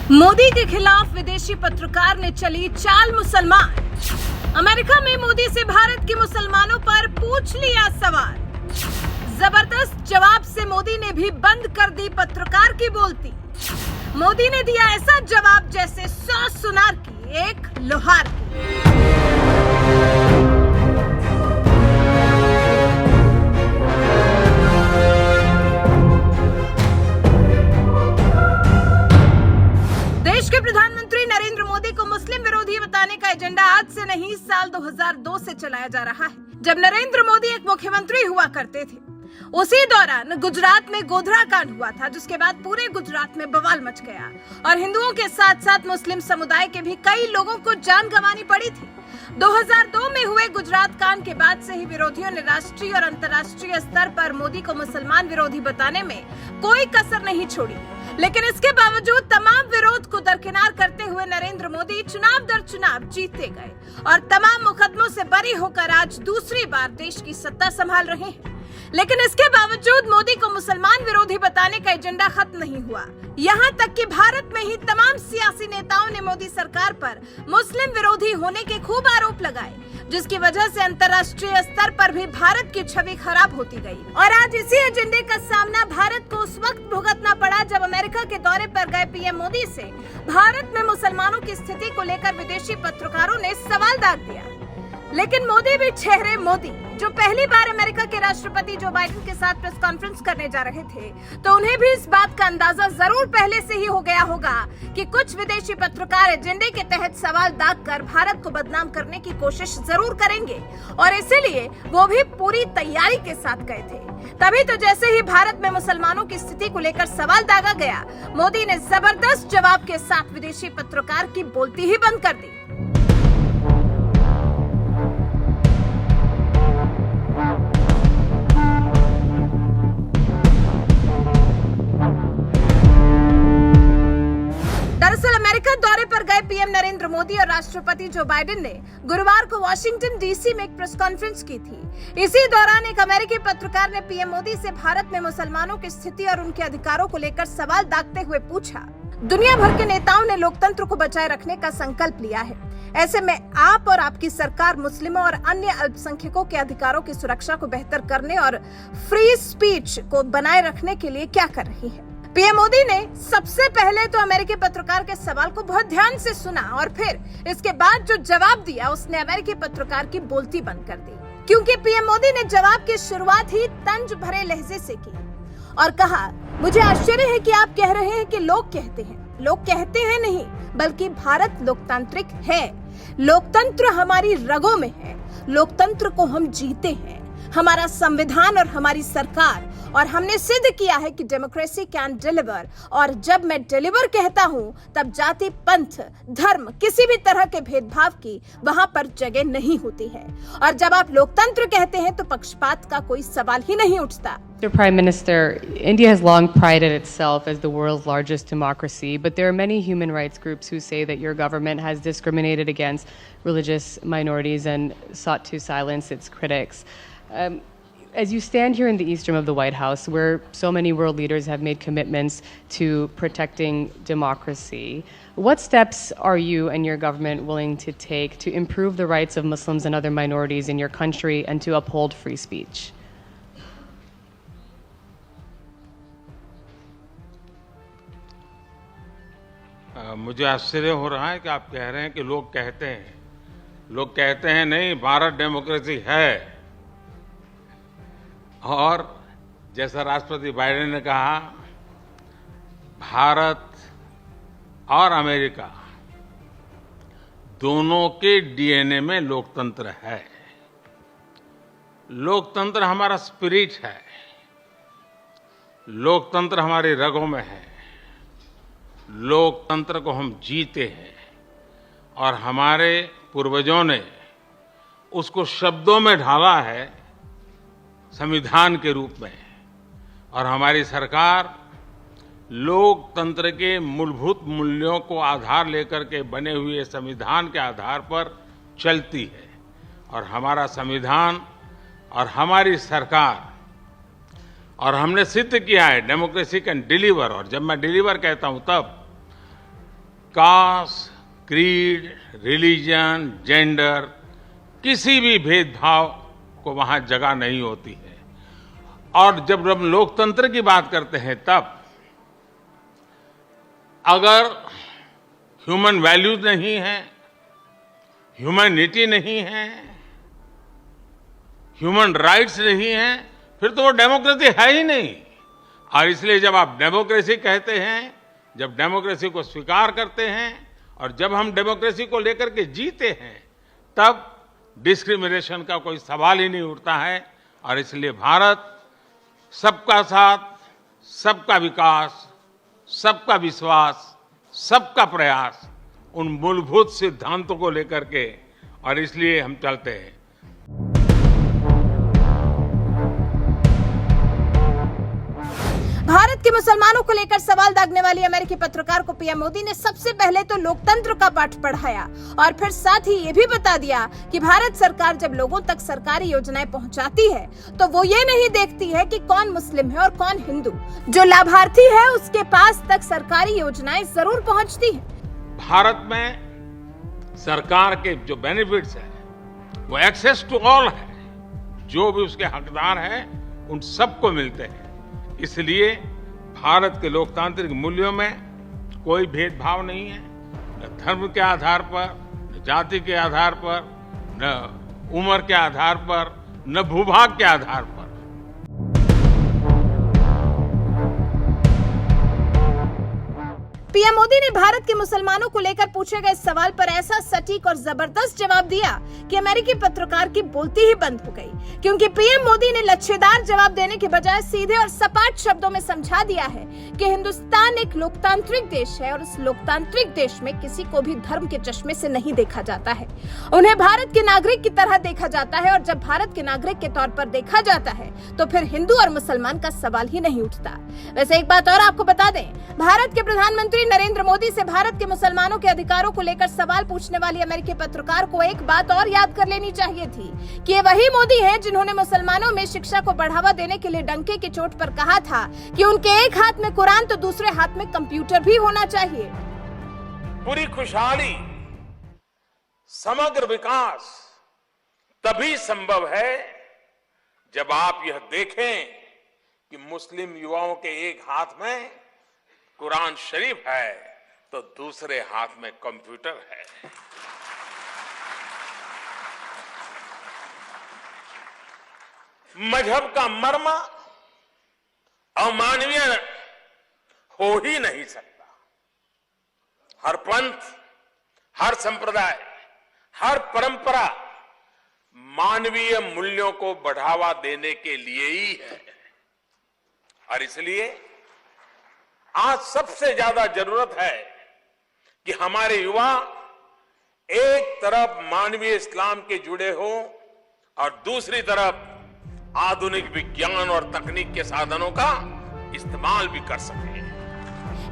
मोदी के खिलाफ विदेशी पत्रकार ने चली चाल मुसलमान। अमेरिका में मोदी से भारत के मुसलमानों पर पूछ लिया सवाल। जबरदस्त जवाब से मोदी ने भी बंद कर दी पत्रकार की बोलती। मोदी ने दिया ऐसा जवाब जैसे 100 सुनार की एक लोहार की। देश के प्रधानमंत्री नरेंद्र मोदी को मुस्लिम विरोधी बताने का एजेंडा आज से नहीं साल 2002 से चलाया जा रहा है, जब नरेंद्र मोदी एक मुख्यमंत्री हुआ करते थे। उसी दौरान गुजरात में गोधरा कांड हुआ था, जिसके बाद पूरे गुजरात में बवाल मच गया और हिंदुओं के साथ साथ मुस्लिम समुदाय के भी कई लोगों को जान गंवानी पड़ी थी। 2002 में हुए गुजरात कांड के बाद से ही विरोधियों ने राष्ट्रीय और अंतर्राष्ट्रीय स्तर पर मोदी को मुसलमान विरोधी बताने में कोई कसर नहीं छोड़ी। लेकिन इसके बावजूद तमाम विरोध को दरकिनार करते हुए नरेंद्र मोदी चुनाव दर चुनाव जीतते गए और तमाम मुकदमों से बरी होकर आज दूसरी बार देश की सत्ता संभाल रहे हैं। लेकिन इसके बावजूद मोदी को मुसलमान विरोधी बताने का एजेंडा खत्म नहीं हुआ। यहाँ तक कि भारत में ही तमाम सियासी नेताओं ने मोदी सरकार पर मुस्लिम विरोधी होने के खूब आरोप लगाए, जिसकी वजह से अंतर्राष्ट्रीय स्तर पर भी भारत की छवि खराब होती गई। और आज इसी एजेंडे का सामना भारत को उस वक्त भुगतना पड़ा जब अमेरिका के दौरे पर गए पीएम मोदी से भारत में मुसलमानों की स्थिति को लेकर विदेशी पत्रकारों ने सवाल दाग दिया। लेकिन मोदी भी ठहरे मोदी, जो पहली बार अमेरिका के राष्ट्रपति जो बाइडेन के साथ प्रेस कॉन्फ्रेंस करने जा रहे थे, तो उन्हें भी इस बात का अंदाजा जरूर पहले से ही हो गया होगा कि कुछ विदेशी पत्रकार एजेंडे के तहत सवाल दागकर भारत को बदनाम करने की कोशिश जरूर करेंगे और इसीलिए वो भी पूरी तैयारी के साथ गए थे। तभी तो जैसे ही भारत में मुसलमानों की स्थिति को लेकर सवाल दागा गया, मोदी ने जबरदस्त जवाब के साथ विदेशी पत्रकार की बोलती ही बंद कर दी। दरअसल अमेरिका दौरे पर गए पीएम नरेंद्र मोदी और राष्ट्रपति जो बाइडेन ने गुरुवार को वॉशिंगटन डीसी में एक प्रेस कॉन्फ्रेंस की थी। इसी दौरान एक अमेरिकी पत्रकार ने पीएम मोदी से भारत में मुसलमानों की स्थिति और उनके अधिकारों को लेकर सवाल दागते हुए पूछा, दुनिया भर के नेताओं ने लोकतंत्र को बचाए रखने का संकल्प लिया है, ऐसे में आप और आपकी सरकार मुस्लिमों और अन्य अल्पसंख्यकों के अधिकारों की सुरक्षा को बेहतर करने और फ्री स्पीच को बनाए रखने के लिए क्या कर रही है। पीएम मोदी ने सबसे पहले तो अमेरिकी पत्रकार के सवाल को बहुत ध्यान से सुना और फिर इसके बाद जो जवाब दिया उसने अमेरिकी पत्रकार की बोलती बंद कर दी, क्योंकि पीएम मोदी ने जवाब की शुरुआत ही तंज भरे लहजे से की और कहा, मुझे आश्चर्य है कि आप कह रहे हैं कि लोग कहते हैं। लोग कहते हैं नहीं, बल्कि भारत लोकतांत्रिक है। लोकतंत्र हमारी रगों में है। लोकतंत्र को हम जीते हैं। हमारा संविधान और हमारी सरकार, और हमने सिद्ध किया है कि डेमोक्रेसी कैन डिलीवर। और जब मैं डिलीवर कहता हूँ, तब जाति, पंथ, धर्म, किसी भी तरह के भेदभाव की वहाँ पर जगह नहीं होती है। और जब आप लोकतंत्र कहते हैं, तो पक्षपात का कोई सवाल ही नहीं उठता। Mr. Prime Minister, India has long prided itself as the world's largest democracy, but there are many human rights groups who say that your government has discriminated against religious minorities and sought to silence its critics. As you stand here in the east room of the White House, where so many world leaders have made commitments to protecting democracy, what steps are you and your government willing to take to improve the rights of Muslims and other minorities in your country and to uphold free speech? मुझे आश्चर्य हो रहा है कि आप कह रहे हैं कि लोग कहते हैं। लोग कहते हैं नहीं, भारत डेमोक्रेसी है। और जैसा राष्ट्रपति बाइडेन ने कहा, भारत और अमेरिका दोनों के डीएनए में लोकतंत्र है। लोकतंत्र हमारा स्पिरिट है। लोकतंत्र हमारी रगों में है। लोकतंत्र को हम जीते हैं और हमारे पूर्वजों ने उसको शब्दों में ढाला है संविधान के रूप में। और हमारी सरकार लोकतंत्र के मूलभूत मूल्यों को आधार लेकर के बने हुए संविधान के आधार पर चलती है। और हमारा संविधान और हमारी सरकार, और हमने सिद्ध किया है डेमोक्रेसी कैन डिलीवर। और जब मैं डिलीवर कहता हूं, तब कास्ट, क्रीड, रिलीजन, जेंडर, किसी भी भेदभाव को वहां जगह नहीं होती है। और जब हम लोकतंत्र की बात करते हैं तब अगर ह्यूमन वैल्यूज नहीं है, ह्यूमैनिटी नहीं है, ह्यूमन राइट्स नहीं है, फिर तो वो डेमोक्रेसी है ही नहीं। और इसलिए जब आप डेमोक्रेसी कहते हैं, जब डेमोक्रेसी को स्वीकार करते हैं और जब हम डेमोक्रेसी को लेकर के जीते हैं, तब डिस्क्रिमिनेशन का कोई सवाल ही नहीं उठता है। और इसलिए भारत सबका साथ, सबका विकास, सबका विश्वास, सबका प्रयास, उन मूलभूत सिद्धांतों को लेकर के, और इसलिए हम चलते हैं। भारत के मुसलमानों को लेकर सवाल दागने वाली अमेरिकी पत्रकार को पीएम मोदी ने सबसे पहले तो लोकतंत्र का पाठ पढ़ाया और फिर साथ ही ये भी बता दिया कि भारत सरकार जब लोगों तक सरकारी योजनाएं पहुंचाती है तो वो ये नहीं देखती है कि कौन मुस्लिम है और कौन हिंदू। जो लाभार्थी है उसके पास तक सरकारी योजनाएं जरूर पहुंचती है। भारत में सरकार के जो बेनिफिट्स है वो एक्सेस टू ऑल है। जो भी उसके हकदार हैं उन सबको मिलते हैं। इसलिए भारत के लोकतांत्रिक मूल्यों में कोई भेदभाव नहीं है, न धर्म के आधार पर, न जाति के आधार पर, न उम्र के आधार पर, न भूभाग के आधार पर। पीएम मोदी ने भारत के मुसलमानों को लेकर पूछे गए सवाल पर ऐसा सटीक और जबरदस्त जवाब दिया कि अमेरिकी पत्रकार की बोलती ही बंद हो गई, क्योंकि पीएम मोदी ने लच्छेदार जवाब देने के बजाय सीधे और सपाट शब्दों में समझा दिया है कि हिंदुस्तान एक लोकतांत्रिक देश है और इस लोकतांत्रिक देश में किसी को भी धर्म के चश्मे से नहीं देखा जाता है। उन्हें भारत के नागरिक की तरह देखा जाता है और जब भारत के नागरिक के तौर पर देखा जाता है तो फिर हिंदू और मुसलमान का सवाल ही नहीं उठता। वैसे एक बात और आपको बता दें, भारत के प्रधानमंत्री नरेंद्र मोदी से भारत के मुसलमानों के अधिकारों को लेकर सवाल पूछने वाली अमेरिकी पत्रकार को एक बात और याद कर लेनी चाहिए थी कि ये वही मोदी हैं जिन्होंने मुसलमानों में शिक्षा को बढ़ावा देने के लिए डंके की चोट पर कहा था कि उनके एक हाथ में कुरान तो दूसरे हाथ में कंप्यूटर भी होना चाहिए। पूरी खुशहाली, समग्र विकास तभी संभव है जब आप यह देखें कि मुस्लिम युवाओं के एक हाथ में कुरान शरीफ है तो दूसरे हाथ में कंप्यूटर है। मजहब का मर्म अमानवीय हो ही नहीं सकता। हर पंथ, हर संप्रदाय, हर परंपरा मानवीय मूल्यों को बढ़ावा देने के लिए ही है। और इसलिए आज सबसे ज्यादा जरूरत है कि हमारे युवा एक तरफ मानवीय इस्लाम के जुड़े हो और दूसरी तरफ आधुनिक विज्ञान और तकनीक के साधनों का इस्तेमाल भी कर सके।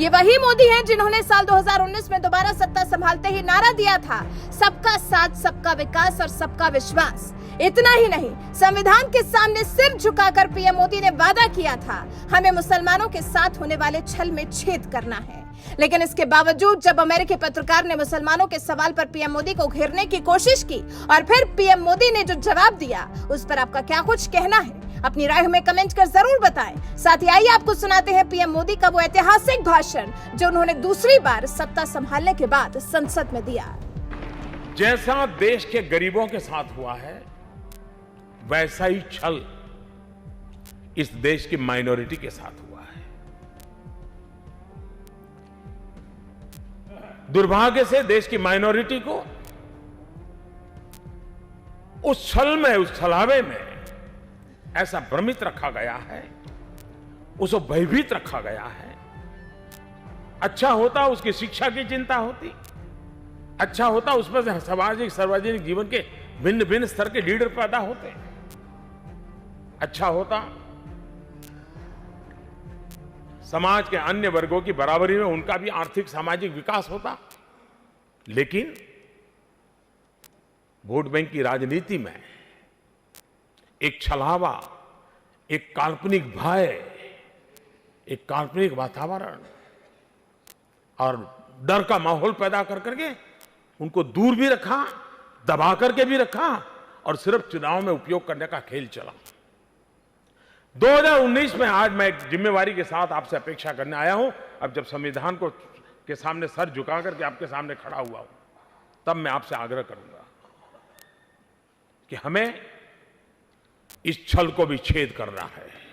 ये वही मोदी हैं जिन्होंने साल 2019 में दोबारा सत्ता संभालते ही नारा दिया था, सबका साथ, सबका विकास और सबका विश्वास। इतना ही नहीं, संविधान के सामने सिर झुकाकर पीएम मोदी ने वादा किया था, हमें मुसलमानों के साथ होने वाले छल में छेद करना है। लेकिन इसके बावजूद जब अमेरिकी पत्रकार ने मुसलमानों के सवाल पर पीएम मोदी को घेरने की कोशिश की और फिर पीएम मोदी ने जो जवाब दिया, उस पर आपका क्या कुछ कहना है? अपनी राय हमें कमेंट कर जरूर बताएं। साथ ही आइए आपको सुनाते हैं पीएम मोदी का वो ऐतिहासिक भाषण जो उन्होंने दूसरी बार सत्ता संभालने के बाद संसद में दिया। जैसा देश के गरीबों के साथ हुआ है, वैसा ही छल इस देश की माइनॉरिटी के साथ हुआ है। दुर्भाग्य से देश की माइनॉरिटी को उस छल में, उस छलावे में ऐसा भ्रमित रखा गया है, उसको भयभीत रखा गया है। अच्छा होता उसकी शिक्षा की चिंता होती, अच्छा होता उसमें से सामाजिक सार्वजनिक जीवन के भिन्न भिन्न स्तर के लीडर पैदा होते, अच्छा होता समाज के अन्य वर्गों की बराबरी में उनका भी आर्थिक सामाजिक विकास होता। लेकिन वोट बैंक की राजनीति में एक छलावा, एक काल्पनिक भय, एक काल्पनिक वातावरण और डर का माहौल पैदा कर करके उनको दूर भी रखा, दबा करके भी रखा और सिर्फ चुनाव में उपयोग करने का खेल चला। 2019 में आज मैं एक जिम्मेवारी के साथ आपसे अपेक्षा करने आया हूं। अब जब संविधान को के सामने सर झुका करके आपके सामने खड़ा हुआ हूं, तब मैं आपसे आग्रह करूंगा कि हमें इस छल को भी छेद करना है।